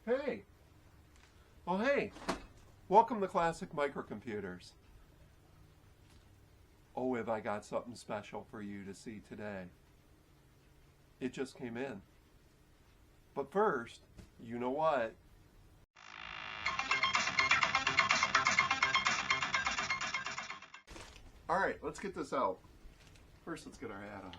Hey! Oh, hey! Welcome to Classic Microcomputers. Oh, have I got something special for you to see today. It just came in. But first, you know what? Alright, let's get this out. First, let's get our hat on.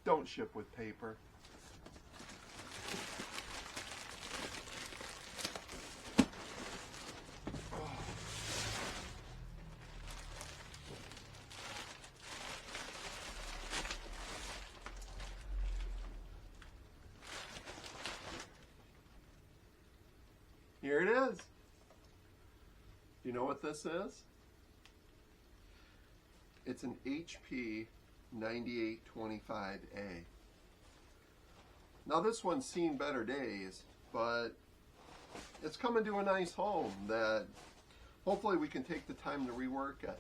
Don't ship with paper. Here it is. You know what this is? It's an HP 9825A. Now this one's seen better days, but it's coming to a nice home that hopefully we can take the time to rework it.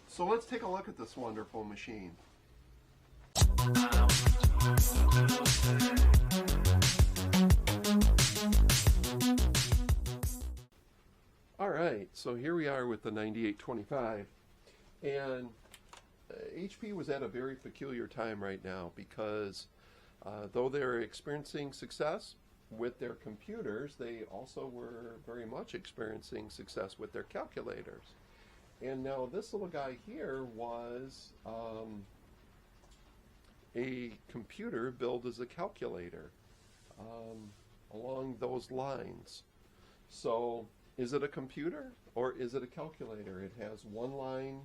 So let's take a look at this wonderful machine. Alright, so here we are with the 9825, and HP was at a very peculiar time right now because though they're experiencing success with their computers, they also were very much experiencing success with their calculators. And now this little guy here was a computer billed as a calculator along those lines. So is it a computer or is it a calculator? It has one line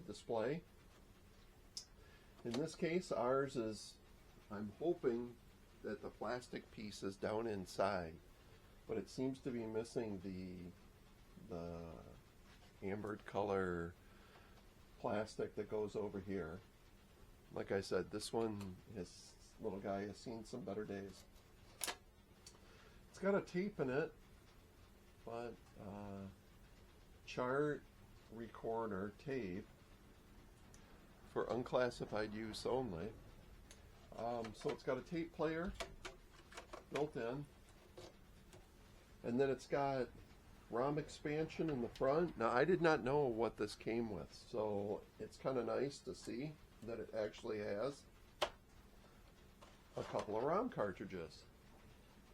display. In this case, ours is, I'm hoping that the plastic piece is down inside, but it seems to be missing the ambered color plastic that goes over here. Like I said, this little guy has seen some better days. It's got a tape in it, but chart recorder tape for unclassified use only. So it's got a tape player built in, and then it's got ROM expansion in the front. Now I did not know what this came with, so it's kind of nice to see that it actually has a couple of ROM cartridges.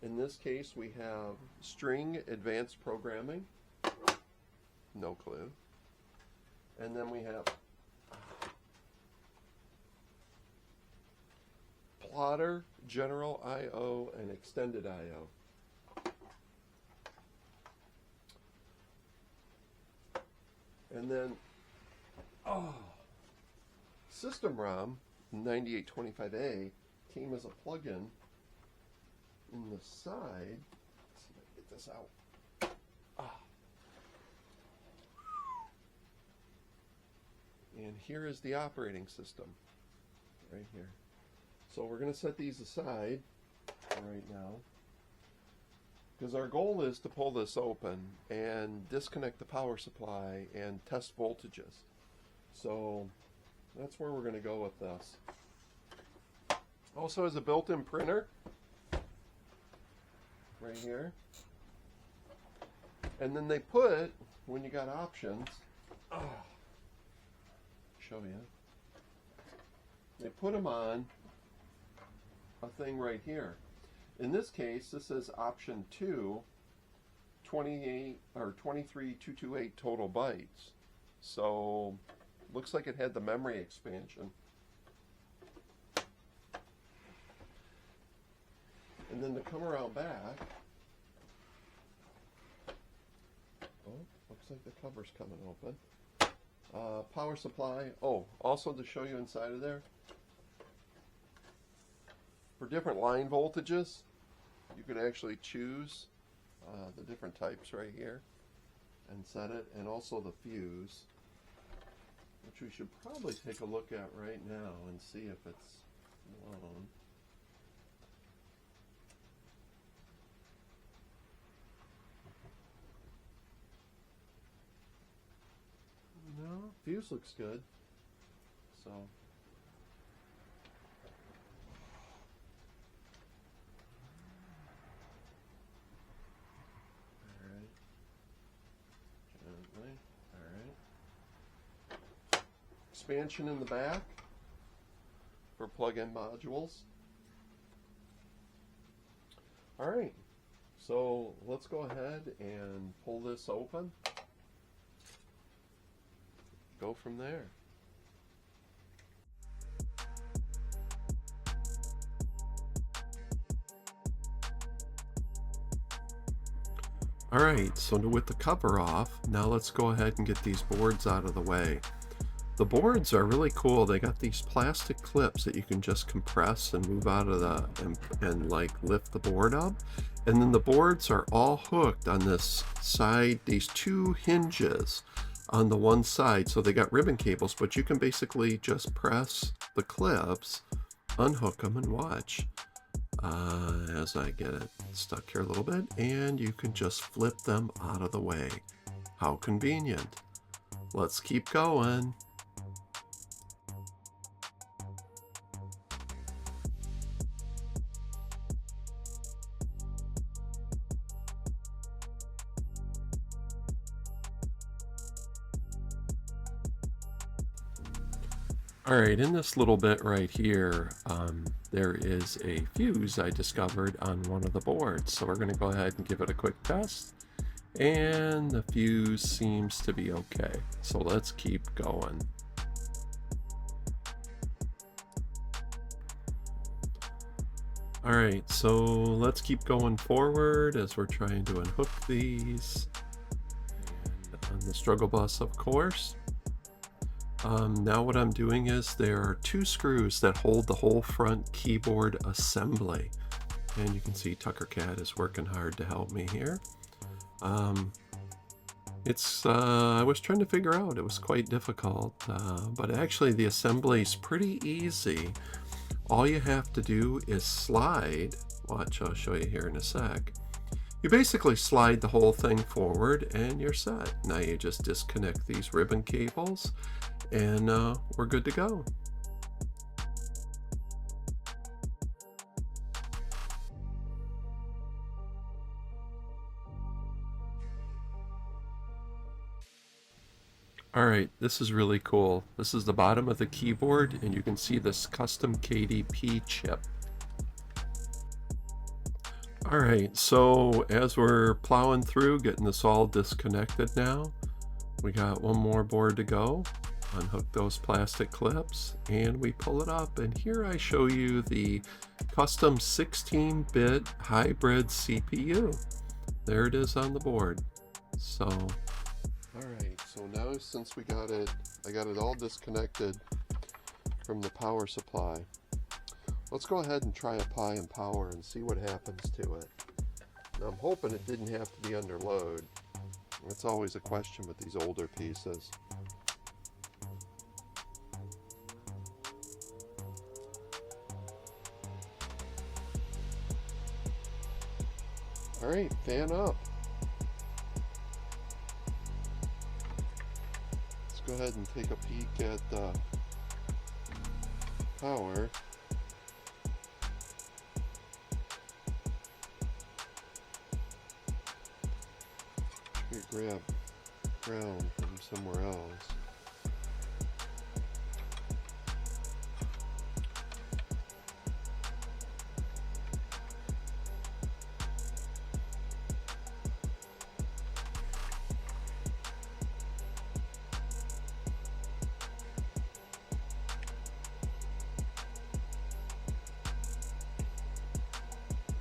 In this case we have string advanced programming, no clue, and then we have plotter, general I/O, and extended I/O. And then System ROM 9825A came as a plug-in in the side. Let's see if I can get this out. And here is the operating system right here. So we're going to set these aside right now because our goal is to pull this open and disconnect the power supply and test voltages. So that's where we're going to go with this. Also has a built-in printer right here. And then they put, when you got options, show you, they put them on a thing right here. In this case, this is option 2, 28 or 23228 total bytes. So looks like it had the memory expansion. And then to come around back, looks like the cover's coming open. Power supply. Also to show you inside of there, for different line voltages, you could actually choose the different types right here and set it, and also the fuse, which we should probably take a look at right now and see if it's blown. fuse looks good. So. Alright. Gently. Alright. Expansion in the back for plug-in modules. Alright. So let's go ahead and pull this open. Go from there. Alright, so with the cover off, now let's go ahead and get these boards out of the way. The boards are really cool. They got these plastic clips that you can just compress and move out of the, and like lift the board up. And then the boards are all hooked on this side, these two hinges on the one side. So they got ribbon cables, but you can basically just press the clips, unhook them, and watch as I get it stuck here a little bit, and you can just flip them out of the way. How convenient. Let's keep going. Alright, in this little bit right here, there is a fuse I discovered on one of the boards. So we're going to go ahead and give it a quick test. And the fuse seems to be okay. So let's keep going. Alright, so let's keep going forward as we're trying to unhook these. And on the struggle bus, of course. Now what I'm doing is there are two screws that hold the whole front keyboard assembly. And you can see Tucker Cat is working hard to help me here. I was trying to figure out, it was quite difficult, but actually the assembly is pretty easy. All you have to do is slide, watch, I'll show you here in a sec. You basically slide the whole thing forward and you're set. Now you just disconnect these ribbon cables and we're good to go. Alright, this is really cool. This is the bottom of the keyboard and you can see this custom KDP chip. Alright, so as we're plowing through, getting this all disconnected now, we got one more board to go. Unhook those plastic clips and we pull it up, and here I show you the custom 16-bit hybrid CPU. There it is on the board. So alright, so now since I got it all disconnected from the power supply, let's go ahead and try apply and power and see what happens to it. Now I'm hoping it didn't have to be under load. It's always a question with these older pieces. Alright, fan up. Let's go ahead and take a peek at power. Grab ground from somewhere else.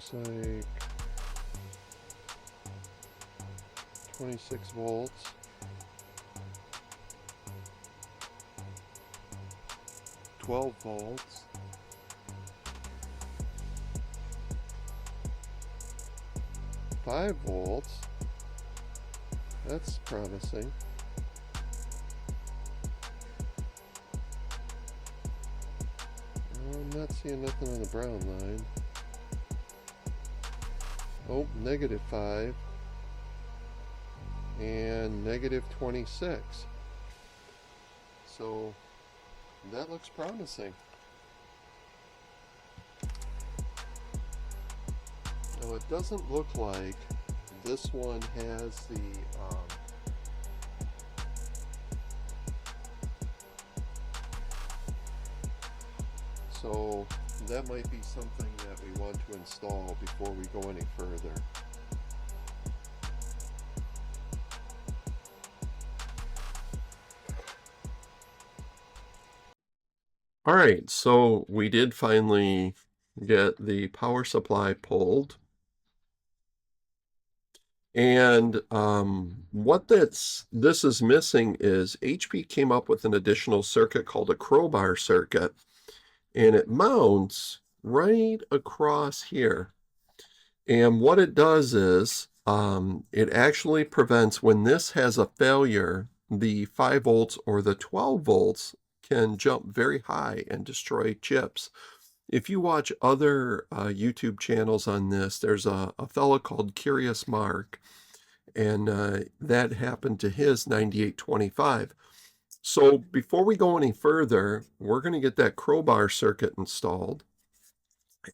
Looks like 26 volts. $12 volts. 5 volts. That's promising. I'm not seeing nothing on the brown line. Oh, -5. And -26. So that looks promising. Now it doesn't look like this one has the so that might be something that we want to install before we go any further. All right, so we did finally get the power supply pulled. And what this is missing is HP came up with an additional circuit called a crowbar circuit, and it mounts right across here. And what it does is it actually prevents, when this has a failure, the 5 volts or the 12 volts can jump very high and destroy chips. If you watch other YouTube channels on this, there's a fellow called Curious Mark, and that happened to his 9825. So before we go any further, we're going to get that crowbar circuit installed,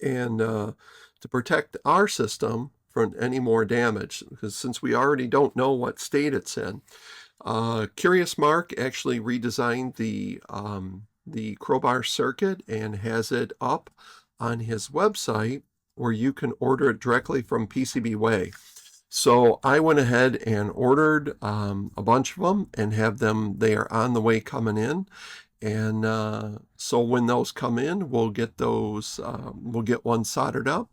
and to protect our system from any more damage, because since we already don't know what state it's in. Curious Mark actually redesigned the crowbar circuit and has it up on his website where you can order it directly from PCBWay. So I went ahead and ordered a bunch of them and have them, they are on the way coming in. And so when those come in, we'll get those, we'll get one soldered up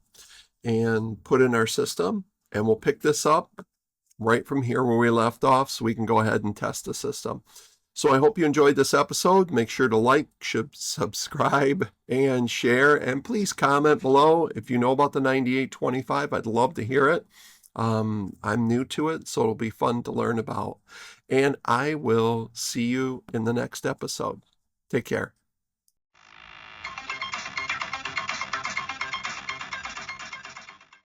and put in our system, and we'll pick this up right from here where we left off so we can go ahead and test the system. So I hope you enjoyed this episode. Make sure to like, subscribe, and share. And please comment below if you know about the 9825. I'd love to hear it. I'm new to it, so it'll be fun to learn about. And I will see you in the next episode. Take care.